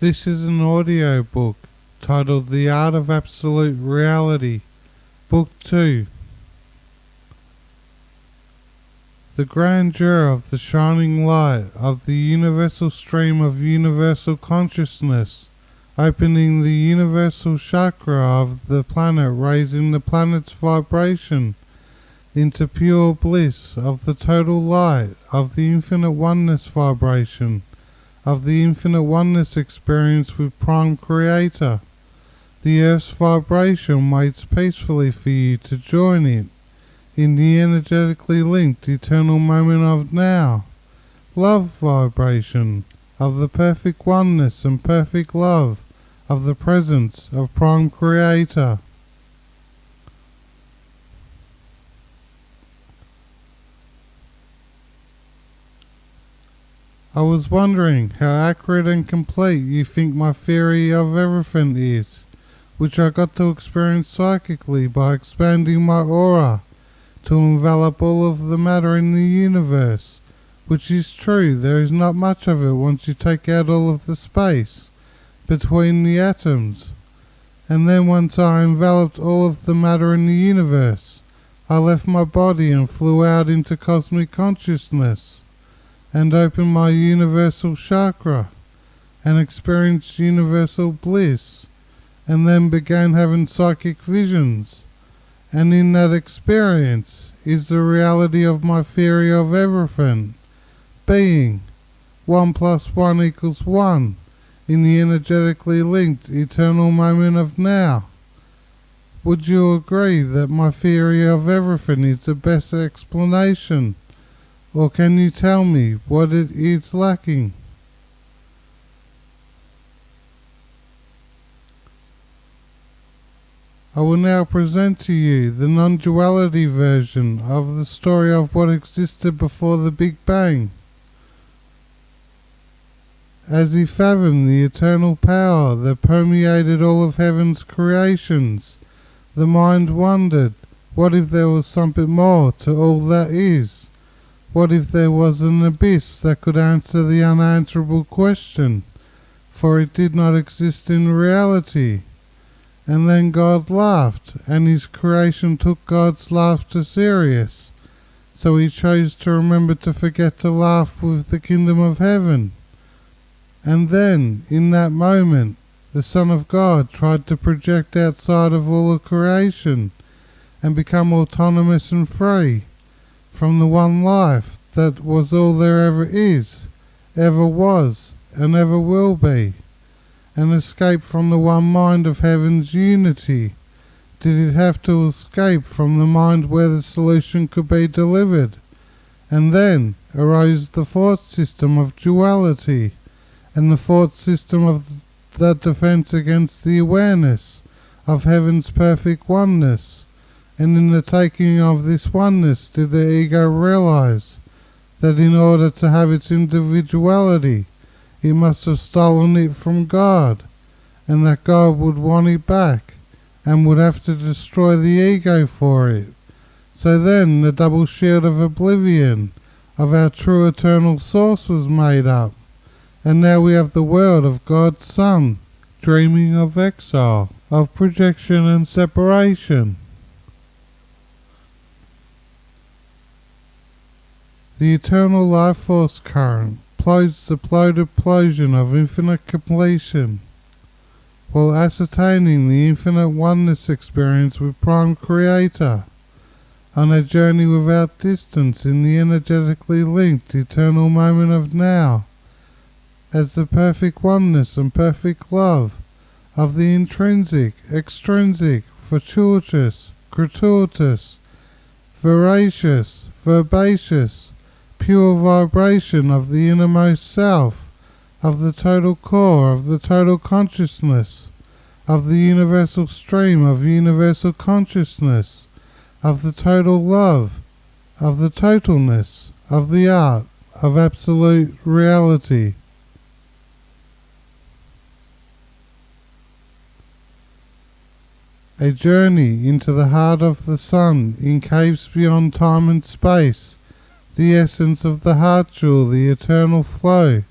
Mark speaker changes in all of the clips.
Speaker 1: This is an audiobook titled The Art of Absolute Reality, Book 2. The grandeur of the shining light of the universal stream of universal consciousness, opening the universal chakra of the planet, raising the planet's vibration into pure bliss of the total light of the infinite oneness vibration, of the infinite oneness experience with Prime Creator. The Earth's vibration waits peacefully for you to join it in the energetically linked eternal moment of now. Love vibration of the perfect oneness and perfect love of the presence of Prime Creator. I was wondering how accurate and complete you think my theory of everything is, which I got to experience psychically by expanding my aura to envelop all of the matter in the universe, which is true. There is not much of it once you take out all of the space between the atoms. And then once I enveloped all of the matter in the universe, I left my body and flew out into cosmic consciousness and opened my universal chakra and experienced universal bliss, and then began having psychic visions. And in that experience is the reality of my theory of everything, being 1 + 1 = 1 in the energetically linked eternal moment of now. Would you agree that my theory of everything is the best explanation? Or can you tell me what it is lacking? I will now present to you the non-duality version of the story of what existed before the Big Bang. As he fathomed the eternal power that permeated all of heaven's creations, the mind wondered, what if there was something more to all that is? What if there was an abyss that could answer the unanswerable question, for it did not exist in reality? And then God laughed, and his creation took God's laughter serious, so he chose to remember to forget to laugh with the kingdom of heaven. And then, in that moment, the Son of God tried to project outside of all of creation and become autonomous and free from the one life that was all there ever is, ever was, and ever will be, and escape from the one mind of heaven's unity. Did it have to escape from the mind where the solution could be delivered? And then arose the thought system of duality, and the thought system of that defense against the awareness of heaven's perfect oneness. And in the taking of this oneness did the ego realize that in order to have its individuality, it must have stolen it from God, and that God would want it back, and would have to destroy the ego for it. So then the double shield of oblivion of our true eternal source was made up, and now we have the world of God's Son, dreaming of exile, of projection and separation. The eternal life force current plods the ploded plosion of infinite completion, while ascertaining the infinite oneness experience with Prime Creator, on a journey without distance in the energetically linked eternal moment of now, as the perfect oneness and perfect love of the intrinsic, extrinsic, fortuitous, gratuitous, veracious, verbaceous, pure vibration of the innermost self, of the total core, of the total consciousness, of the universal stream of universal consciousness, of the total love, of the totalness, of the art of absolute reality. A journey into the heart of the sun in caves beyond time and space, the essence of the heart jewel, the eternal flow,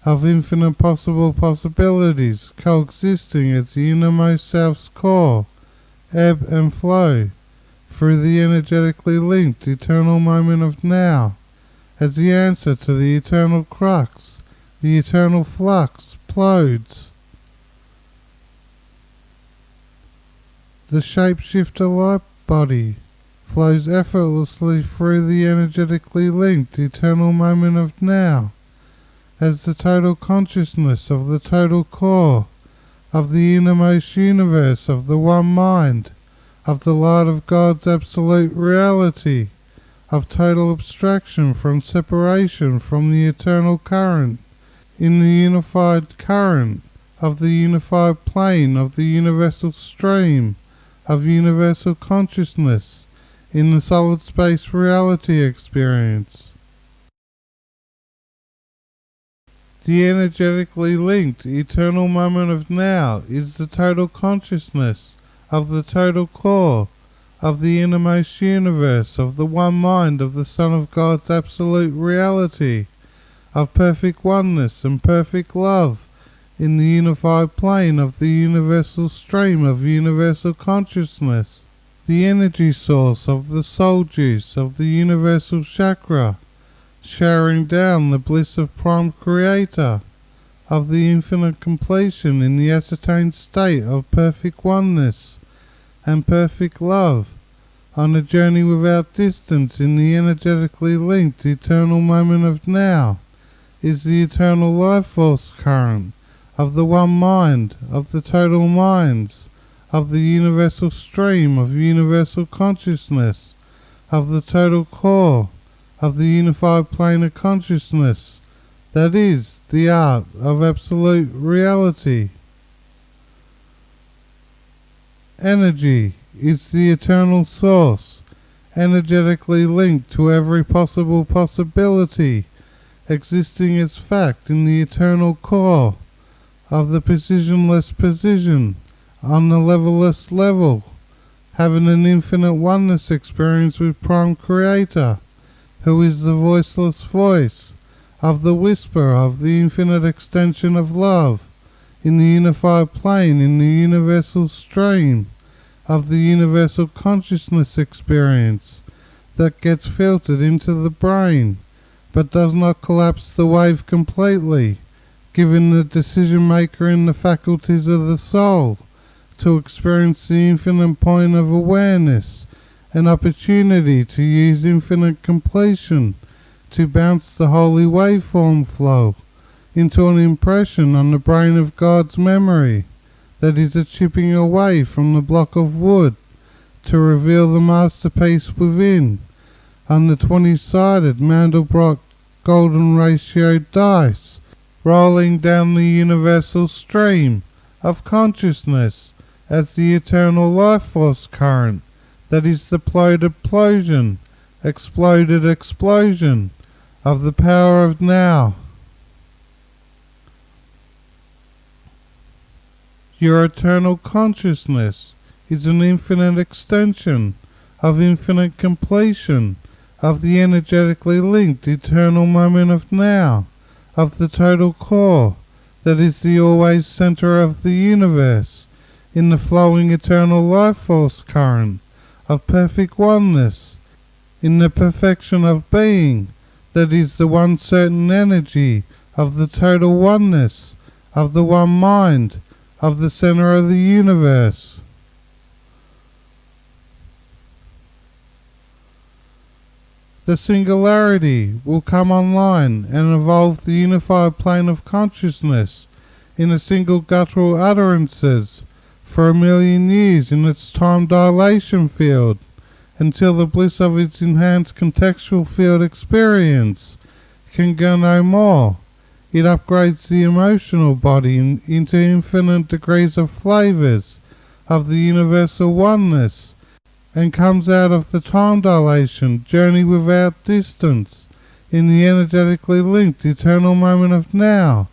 Speaker 1: of infinite possible possibilities coexisting at the innermost self's core, ebb and flow, through the energetically linked eternal moment of now, as the answer to the eternal crux, the eternal flux, plodes. The shapeshifter light body flows effortlessly through the energetically linked eternal moment of now, as the total consciousness of the total core, of the innermost universe of the one mind, of the light of God's absolute reality, of total abstraction from separation from the eternal current, in the unified current of the unified plane of the universal stream of universal consciousness, in the solid space reality experience. The energetically linked eternal moment of now is the total consciousness of the total core of the innermost universe of the one mind of the Son of God's absolute reality, of perfect oneness and perfect love in the unified plane of the universal stream of universal consciousness, the energy source of the soul juice of the universal chakra, showering down the bliss of Prime Creator, of the infinite completion in the ascertained state of perfect oneness and perfect love, on a journey without distance in the energetically linked eternal moment of now, is the eternal life force current of the one mind, of the total minds, of the universal stream of universal consciousness, of the total core, of the unified plane of consciousness, that is, the art of absolute reality. Energy is the eternal source, energetically linked to every possible possibility, existing as fact in the eternal core of the positionless position, on the levelless level, having an infinite oneness experience with Prime Creator, who is the voiceless voice of the whisper of the infinite extension of love, in the unified plane, in the universal stream of the universal consciousness experience, that gets filtered into the brain, but does not collapse the wave completely, giving the decision maker in the faculties of the soul to experience the infinite point of awareness, an opportunity to use infinite completion to bounce the holy waveform flow into an impression on the brain of God's memory that is a chipping away from the block of wood to reveal the masterpiece within on the 20-sided Mandelbrot golden ratio dice, rolling down the universal stream of consciousness as the eternal life force current that is the exploded explosion of the power of now. Your eternal consciousness is an infinite extension of infinite completion of the energetically linked eternal moment of now, of the total core that is the always center of the universe, in the flowing eternal life force current of perfect oneness, in the perfection of being that is the one certain energy of the total oneness, of the one mind, of the center of the universe. The singularity will come online and evolve the unified plane of consciousness in a single guttural utterances for 1,000,000 years in its time dilation field, until the bliss of its enhanced contextual field experience can go no more. It upgrades the emotional body into infinite degrees of flavors of the universal oneness, and comes out of the time dilation journey without distance in the energetically linked eternal moment of now,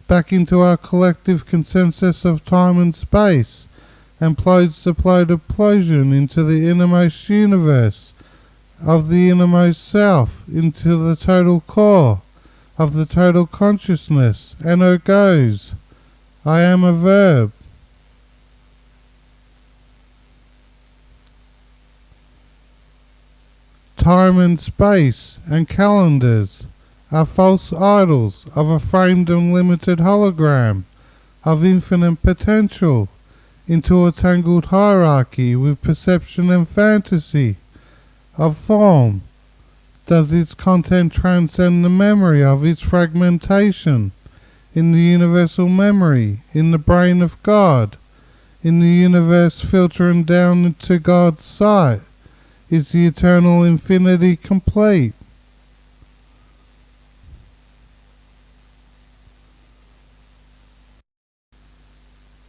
Speaker 1: back into our collective consensus of time and space, and plodes the plode of plosion into the innermost universe of the innermost self, into the total core of the total consciousness, and ergoes, I am a verb. Time and space and calendars are false idols of a framed and limited hologram of infinite potential into a tangled hierarchy with perception and fantasy of form. Does its content transcend the memory of its fragmentation in the universal memory, in the brain of God, in the universe filtering down to God's sight? Is the eternal infinity complete?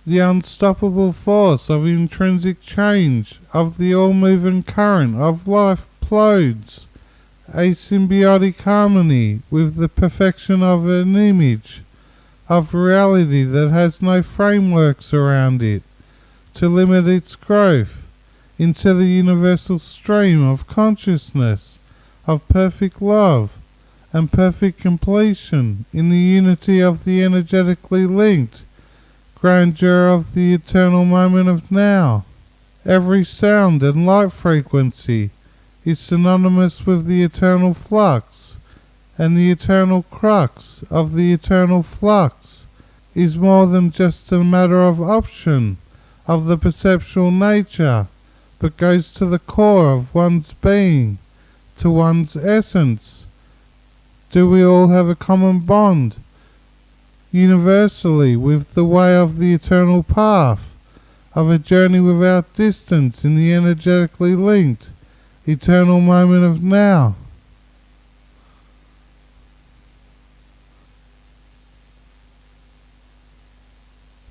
Speaker 1: The unstoppable force of intrinsic change of the all-moving current of life plods a symbiotic harmony with the perfection of an image of reality that has no frameworks around it to limit its growth into the universal stream of consciousness of perfect love and perfect completion in the unity of the energetically linked grandeur of the eternal moment of now. Every sound and light frequency is synonymous with the eternal flux, and the eternal crux of the eternal flux is more than just a matter of option of the perceptual nature, but goes to the core of one's being, to one's essence. Do we all have a common bond universally with the way of the eternal path, of a journey without distance in the energetically linked eternal moment of now?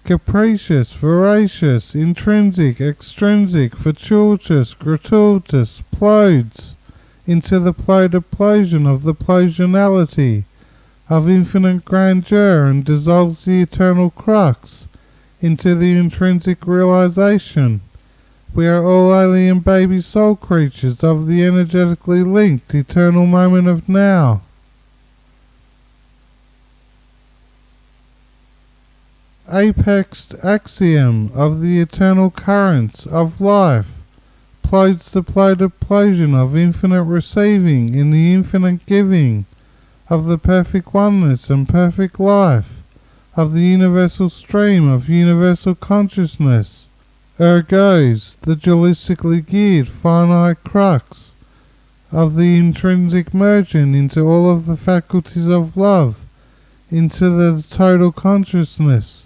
Speaker 1: Capricious, voracious, intrinsic, extrinsic, fortuitous, gratuitous, plodes into the plodoplosion of the plosionality of infinite grandeur and dissolves the eternal crux into the intrinsic realization. We are all alien baby soul creatures of the energetically linked eternal moment of now. Apexed axiom of the eternal currents of life plodes the plodoplosion of infinite receiving in the infinite giving of the perfect oneness and perfect life of the universal stream of universal consciousness. Ergoes the dualistically geared finite crux of the intrinsic merging into all of the faculties of love, into the total consciousness,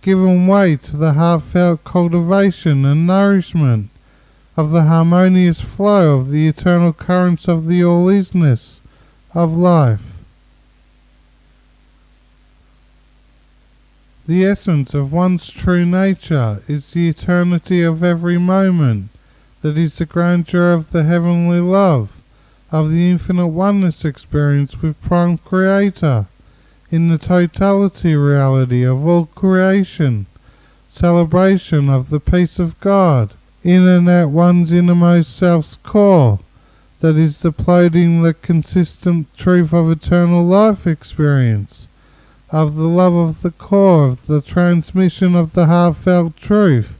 Speaker 1: given way to the heartfelt cultivation and nourishment of the harmonious flow of the eternal currents of the all-isness of life. The essence of one's true nature is the eternity of every moment, that is the grandeur of the heavenly love, of the infinite oneness experience with Prime Creator, in the totality reality of all creation, celebration of the peace of God, in and at one's innermost self's core, that is the ploding the consistent truth of eternal life experience, of the love of the core, of the transmission of the heartfelt truth,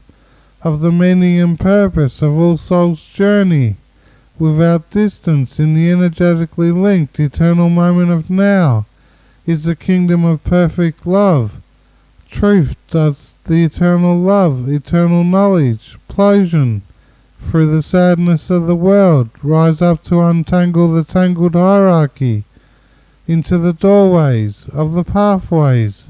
Speaker 1: of the meaning and purpose of all souls' journey, without distance in the energetically linked eternal moment of now, is the kingdom of perfect love. Truth does the eternal love, eternal knowledge, plosion, through the sadness of the world, rise up to untangle the tangled hierarchy, into the doorways of the pathways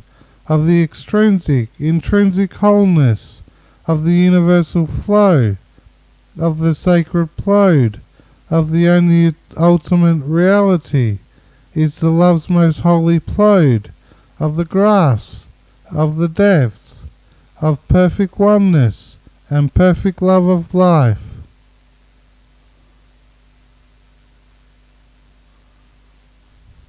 Speaker 1: of the extrinsic, intrinsic wholeness of the universal flow, of the sacred plode, of the only ultimate reality, is the love's most holy plode, of the grasps, of the depths, of perfect oneness and perfect love of life.